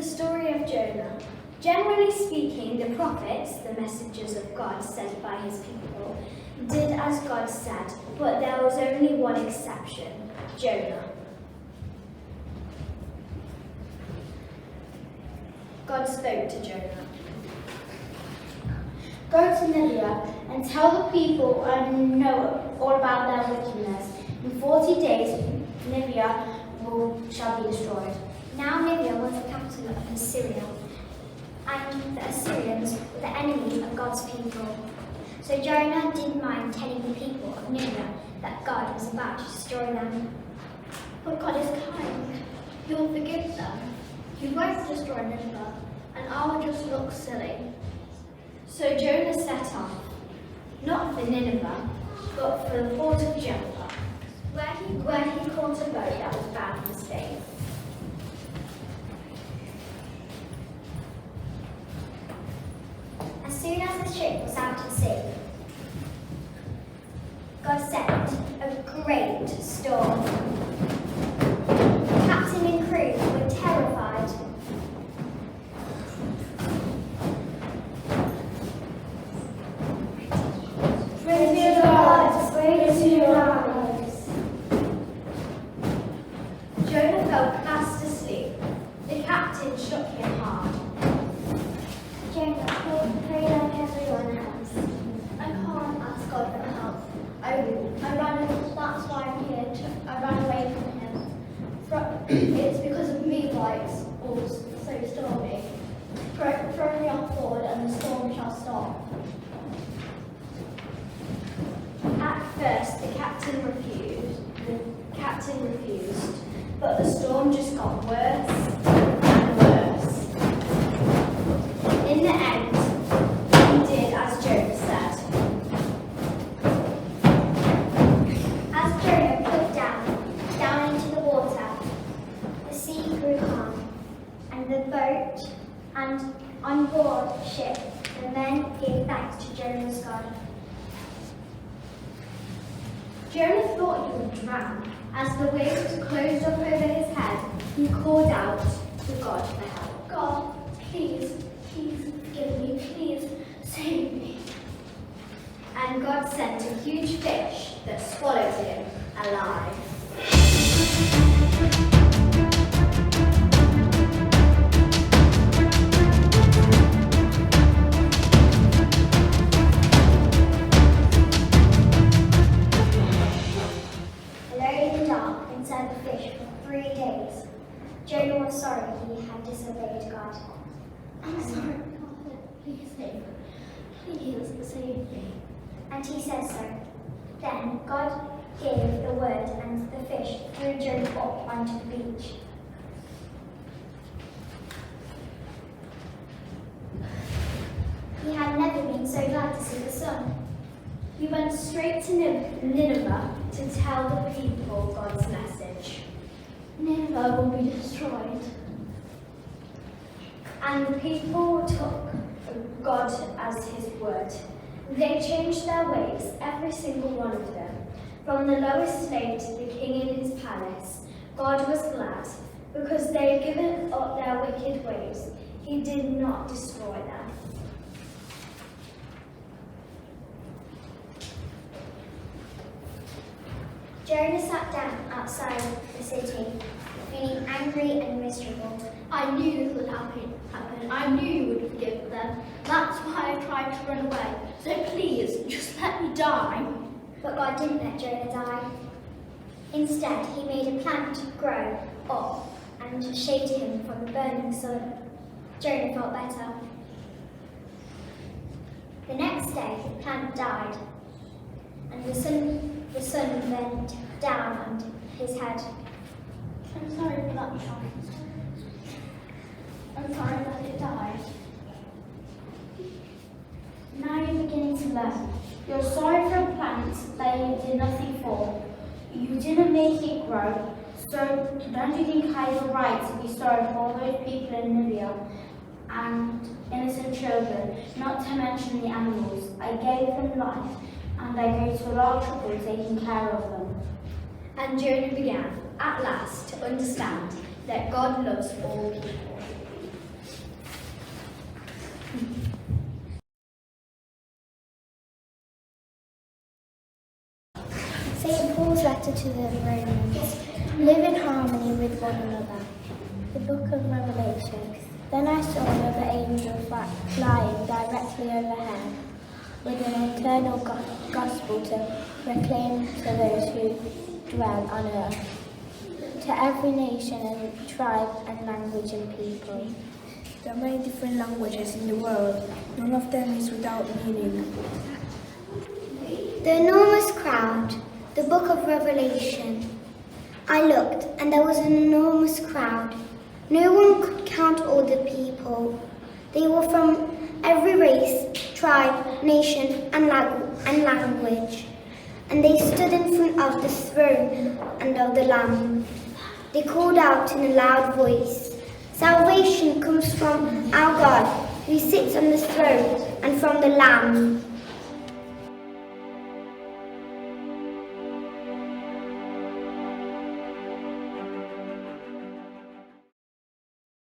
The story of Jonah. Generally speaking, the prophets, the messengers of God sent by his people, did as God said, but there was only one exception, Jonah. God spoke to Jonah. Go to Nineveh and tell the people I know all about their wickedness. In 40 days, Nineveh shall be destroyed. Now Nineveh was the capital of Assyria, and the Assyrians were the enemies of God's people. So Jonah didn't mind telling the people of Nineveh that God was about to destroy them. But God is kind. He will forgive them. He won't destroy Nineveh, and I will just look silly. So Jonah set off, not for Nineveh, but for the port of Joppa, where he caught a boat that was bound for Spain. As soon as the ship was out at sea, God sent a great storm. The captain and crew were terrified. Praise you, God! Praise you, God! Jonah fell fast asleep. The captain shook him hard. Jonah, pray like everyone else. I can't ask God for help. That's why I'm here. I ran away from him. It's because of me why it's all so stormy. Throw me off board and the storm shall stop. At first, the captain refused, but the storm just got worse and worse. In the end, he did as Jonah said. As Jonah put down into the water, the sea grew calm, and the boat and on board ship, the men gave thanks to Jonah's God. Jonah thought he would drown. As the waves closed up over his head, he called out to God for help. God, please forgive me. Please save me. And God sent a huge fish that swallowed him alive. Alone in the dark inside the fish for 3 days, Jonah was sorry he had disobeyed God. I'm sorry, God. Please save me. Please save me. And he said so. Then God gave the word, and the fish threw Jonah up onto the beach. He had never been so glad to see the sun. He went straight to Nineveh to tell the people God's message. Nineveh will be destroyed. And the people took God as his word. They changed their ways, every single one of them. From the lowest slave to the king in his palace, God was glad, because they had given up their wicked ways. He did not destroy them. Jonah sat down outside the city, feeling angry and miserable. I knew this would happen. I knew you would forgive them. That's why I tried to run away. So please, just let me die. But God didn't let Jonah die. Instead, he made a plant grow up and shaded him from the burning sun. Jonah felt better. The next day, the plant died, and the sun went down on his head. I'm sorry for that child. I'm sorry that it died. Now you're beginning to learn. You're sorry for a plant that you did nothing for. You didn't make it grow. So don't you think I have a right to be sorry for all those people in Nineveh and innocent children, not to mention the animals? I gave them life, and I go to a lot of trouble taking care of them. And Jonah began, at last, to understand that God loves all people. St. Paul's letter to the Romans. Live in harmony with one another. The book of Revelation. Then I saw another angel flying directly overhead with an eternal gospel to proclaim to those who dwell on earth, to every nation and tribe and language and people. There are many different languages in the world. None of them is without meaning. The enormous crowd, the book of Revelation. I looked, and there was an enormous crowd. No one could count all the people. They were from every race, tribe, nation, and language. And they stood in front of the throne and of the Lamb. They called out in a loud voice, "Salvation comes from our God, who sits on the throne, and from the Lamb."